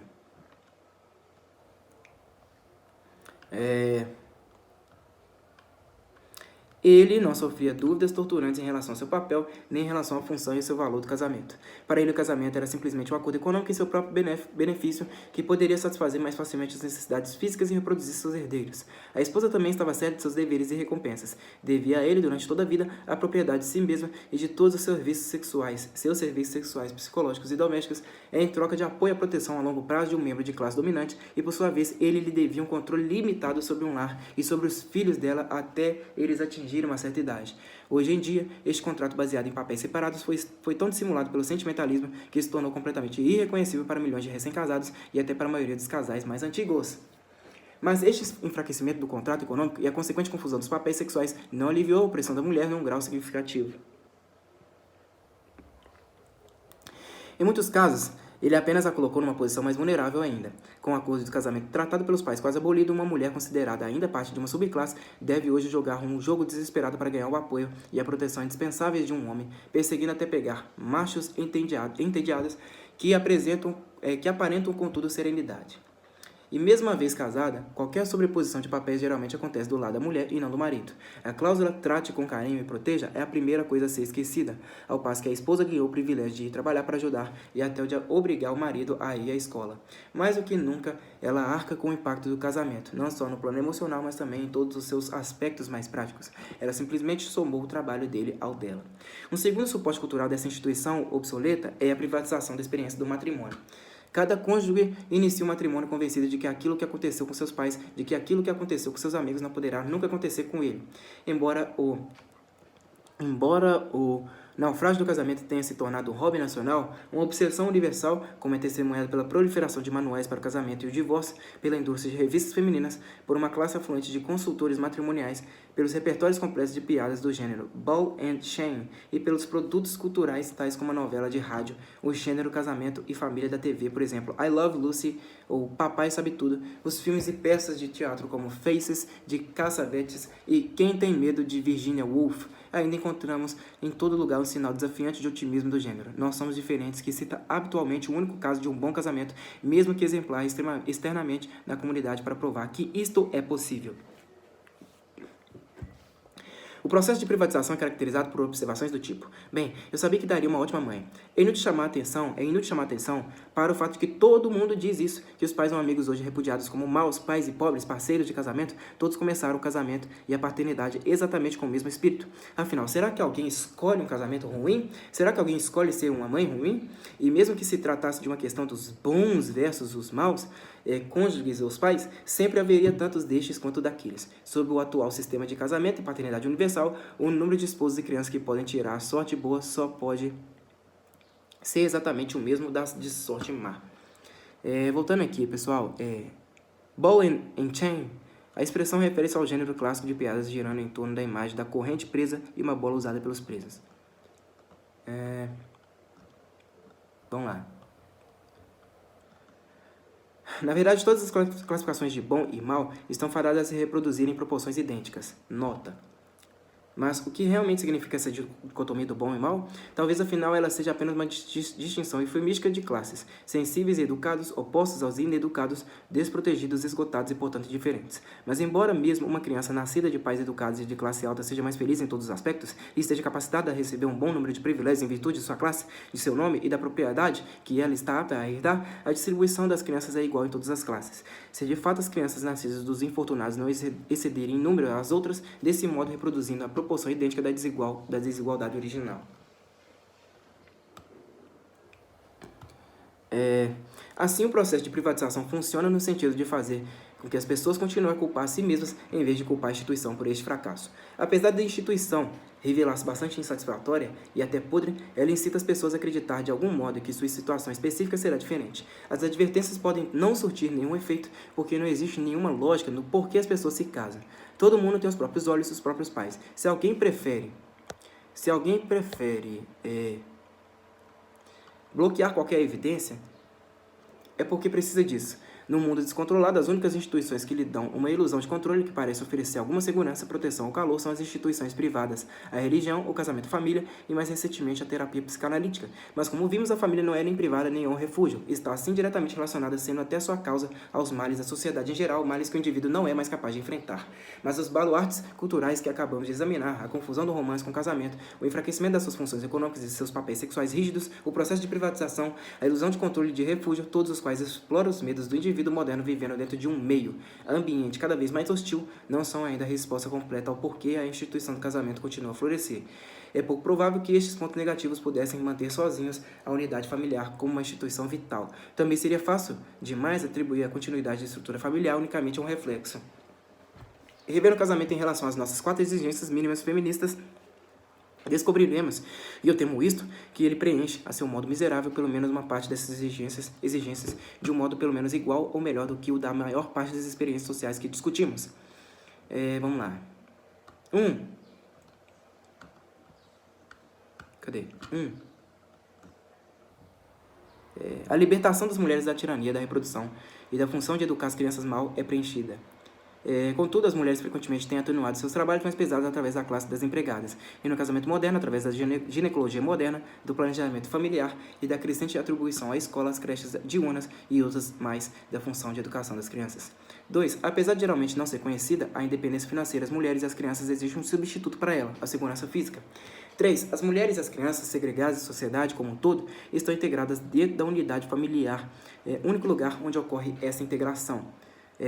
Ele não sofria dúvidas torturantes em relação ao seu papel, nem em relação à função e ao seu valor do casamento. Para ele, o casamento era simplesmente um acordo econômico em seu próprio benefício, que poderia satisfazer mais facilmente as necessidades físicas e reproduzir seus herdeiros. A esposa também estava certa de seus deveres e recompensas. Devia a ele, durante toda a vida, a propriedade de si mesma e de todos os seus serviços sexuais, psicológicos e domésticos, em troca de apoio e proteção a longo prazo de um membro de classe dominante, e, por sua vez, ele lhe devia um controle limitado sobre um lar e sobre os filhos dela até eles atingirem uma certa idade. Hoje em dia, este contrato baseado em papéis separados foi tão dissimulado pelo sentimentalismo que se tornou completamente irreconhecível para milhões de recém-casados e até para a maioria dos casais mais antigos. Mas este enfraquecimento do contrato econômico e a consequente confusão dos papéis sexuais não aliviou a opressão da mulher num grau significativo. Em muitos casos, ele apenas a colocou numa posição mais vulnerável ainda. Com o acordo de casamento tratado pelos pais quase abolido, uma mulher considerada ainda parte de uma subclasse deve hoje jogar um jogo desesperado para ganhar o apoio e a proteção indispensáveis de um homem, perseguindo até pegar machos entediados que aparentam contudo serenidade. E mesmo uma vez casada, qualquer sobreposição de papéis geralmente acontece do lado da mulher e não do marido. A cláusula "trate com carinho e proteja" é a primeira coisa a ser esquecida, ao passo que a esposa ganhou o privilégio de ir trabalhar para ajudar e até o de obrigar o marido a ir à escola. Mais do que nunca, ela arca com o impacto do casamento, não só no plano emocional, mas também em todos os seus aspectos mais práticos. Ela simplesmente somou o trabalho dele ao dela. Um segundo suporte cultural dessa instituição obsoleta é a privatização da experiência do matrimônio. Cada cônjuge inicia um matrimônio convencido de que aquilo que aconteceu com seus pais, de que aquilo que aconteceu com seus amigos não poderá nunca acontecer com ele. Embora o naufrágio do casamento tenha se tornado um hobby nacional, uma obsessão universal, como é testemunhado pela proliferação de manuais para o casamento e o divórcio, pela indústria de revistas femininas, por uma classe afluente de consultores matrimoniais, pelos repertórios completos de piadas do gênero Ball and Chain e pelos produtos culturais tais como a novela de rádio, o gênero Casamento e Família da TV, por exemplo, I Love Lucy ou Papai Sabe Tudo, os filmes e peças de teatro como Faces, de Cassavetes e Quem Tem Medo, de Virginia Woolf. Ainda encontramos em todo lugar um sinal desafiante de otimismo do gênero. Nós somos diferentes, que cita habitualmente o único caso de um bom casamento, mesmo que exemplar externamente na comunidade, para provar que isto é possível. O processo de privatização é caracterizado por observações do tipo: bem, eu sabia que daria uma ótima mãe. É inútil chamar a atenção para o fato de que todo mundo diz isso, que os pais são amigos hoje repudiados como maus pais e pobres parceiros de casamento, todos começaram o casamento e a paternidade exatamente com o mesmo espírito. Afinal, será que alguém escolhe um casamento ruim? Será que alguém escolhe ser uma mãe ruim? E mesmo que se tratasse de uma questão dos bons versus os maus, cônjuges ou os pais, sempre haveria tantos destes quanto daqueles. Sob o atual sistema de casamento e paternidade universal, o número de esposos e crianças que podem tirar a sorte boa só pode ser exatamente o mesmo das de sorte má. Voltando aqui, pessoal, Ball and Chain, a expressão refere-se ao gênero clássico de piadas girando em torno da imagem da corrente presa e uma bola usada pelos presos. Vamos lá. Na verdade, todas as classificações de bom e mal estão fadadas a se reproduzir em proporções idênticas. Nota. Mas o que realmente significa essa dicotomia do bom e mal? Talvez, afinal, ela seja apenas uma distinção eufemística de classes, sensíveis e educados, opostos aos ineducados, desprotegidos, esgotados e, portanto, diferentes. Mas, embora mesmo uma criança nascida de pais educados e de classe alta seja mais feliz em todos os aspectos e esteja capacitada a receber um bom número de privilégios em virtude de sua classe, de seu nome e da propriedade que ela está apta a herdar, a distribuição das crianças é igual em todas as classes. Se de fato as crianças nascidas dos infortunados não excederem em número às outras, desse modo reproduzindo a proporção idêntica da desigualdade original. Assim, o processo de privatização funciona no sentido de fazer com que as pessoas continuem a culpar a si mesmas em vez de culpar a instituição por este fracasso. Apesar da instituição revelar-se bastante insatisfatória e até podre, ela incita as pessoas a acreditar de algum modo que sua situação específica será diferente. As advertências podem não surtir nenhum efeito porque não existe nenhuma lógica no porquê as pessoas se casam. Todo mundo tem os próprios olhos e os próprios pais. Se alguém prefere bloquear qualquer evidência, é porque precisa disso. No mundo descontrolado, as únicas instituições que lhe dão uma ilusão de controle que parece oferecer alguma segurança, proteção ou calor são as instituições privadas, a religião, o casamento família e, mais recentemente, a terapia psicanalítica. Mas, como vimos, a família não é nem privada nem um refúgio. Está, assim, diretamente relacionada, sendo até sua causa, aos males da sociedade em geral, males que o indivíduo não é mais capaz de enfrentar. Mas os baluartes culturais que acabamos de examinar, a confusão do romance com o casamento, o enfraquecimento das suas funções econômicas e seus papéis sexuais rígidos, o processo de privatização, a ilusão de controle e de refúgio, todos os quais exploram os medos do indivíduo moderno vivendo dentro de um meio ambiente cada vez mais hostil, não são ainda a resposta completa ao porquê a instituição do casamento continua a florescer. É pouco provável que estes pontos negativos pudessem manter sozinhos a unidade familiar como uma instituição vital. Também seria fácil demais atribuir a continuidade da estrutura familiar unicamente a um reflexo. Rever o casamento em relação às nossas 4 exigências mínimas feministas, descobriremos, e eu temo isto, que ele preenche, a seu modo miserável, pelo menos uma parte dessas exigências de um modo pelo menos igual ou melhor do que o da maior parte das experiências sociais que discutimos. Vamos lá. A libertação das mulheres da tirania da reprodução e da função de educar as crianças mal é preenchida. Contudo, as mulheres frequentemente têm atenuado seus trabalhos mais pesados através da classe das empregadas, e no casamento moderno, através da ginecologia moderna, do planejamento familiar e da crescente atribuição à escola, às creches diurnas e outras mais da função de educação das crianças. 2. Apesar de geralmente não ser conhecida, a independência financeira das mulheres e as crianças exige um substituto para ela, a segurança física. 3. As mulheres e as crianças segregadas da sociedade como um todo estão integradas dentro da unidade familiar, único lugar onde ocorre essa integração.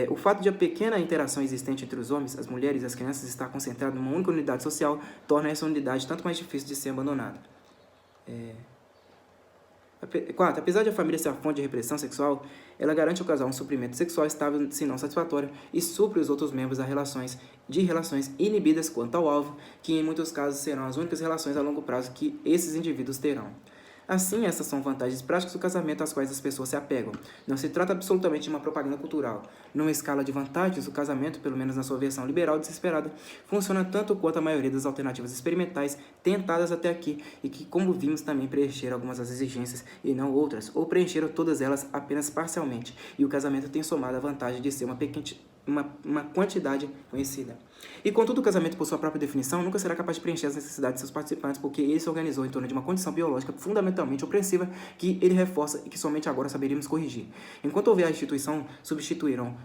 O fato de a pequena interação existente entre os homens, as mulheres e as crianças estar concentrada numa única unidade social torna essa unidade tanto mais difícil de ser abandonada. 4. Apesar de a família ser a fonte de repressão sexual, ela garante ao casal um suprimento sexual estável, se não satisfatório, e supre os outros membros de relações inibidas quanto ao alvo, que em muitos casos serão as únicas relações a longo prazo que esses indivíduos terão. Assim, essas são vantagens práticas do casamento às quais as pessoas se apegam. Não se trata absolutamente de uma propaganda cultural. Numa escala de vantagens, o casamento, pelo menos na sua versão liberal desesperada, funciona tanto quanto a maioria das alternativas experimentais tentadas até aqui e que, como vimos, também preencheram algumas das exigências e não outras, ou preencheram todas elas apenas parcialmente, e o casamento tem somado a vantagem de ser uma quantidade conhecida. E contudo, o casamento, por sua própria definição, nunca será capaz de preencher as necessidades de seus participantes, porque ele se organizou em torno de uma condição biológica fundamentalmente opressiva que ele reforça e que somente agora saberíamos corrigir. Enquanto houver a instituição, subsistirão,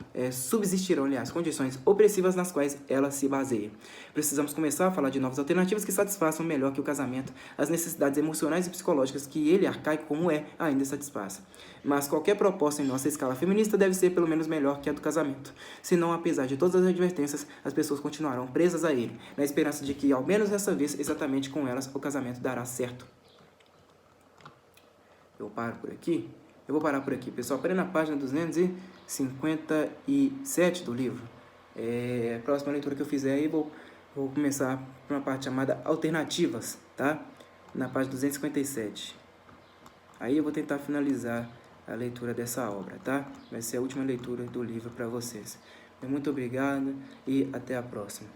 condições opressivas nas quais ela se baseia. Precisamos começar a falar de novas alternativas que satisfaçam melhor que o casamento as necessidades emocionais e psicológicas que ele, arcaico como é, ainda satisfaz. Mas qualquer proposta em nossa escala feminista deve ser pelo menos melhor que a do casamento. Senão, apesar de todas as advertências, as pessoas continuarão presas a ele, na esperança de que, ao menos dessa vez, exatamente com elas, o casamento dará certo. Eu vou parar por aqui, pessoal. Parei na página 257 do livro. A próxima leitura que eu fizer aí, vou começar por uma parte chamada Alternativas, tá? Na página 257. Aí eu vou tentar finalizar a leitura dessa obra, tá? Vai ser a última leitura do livro para vocês. Muito obrigado e até a próxima.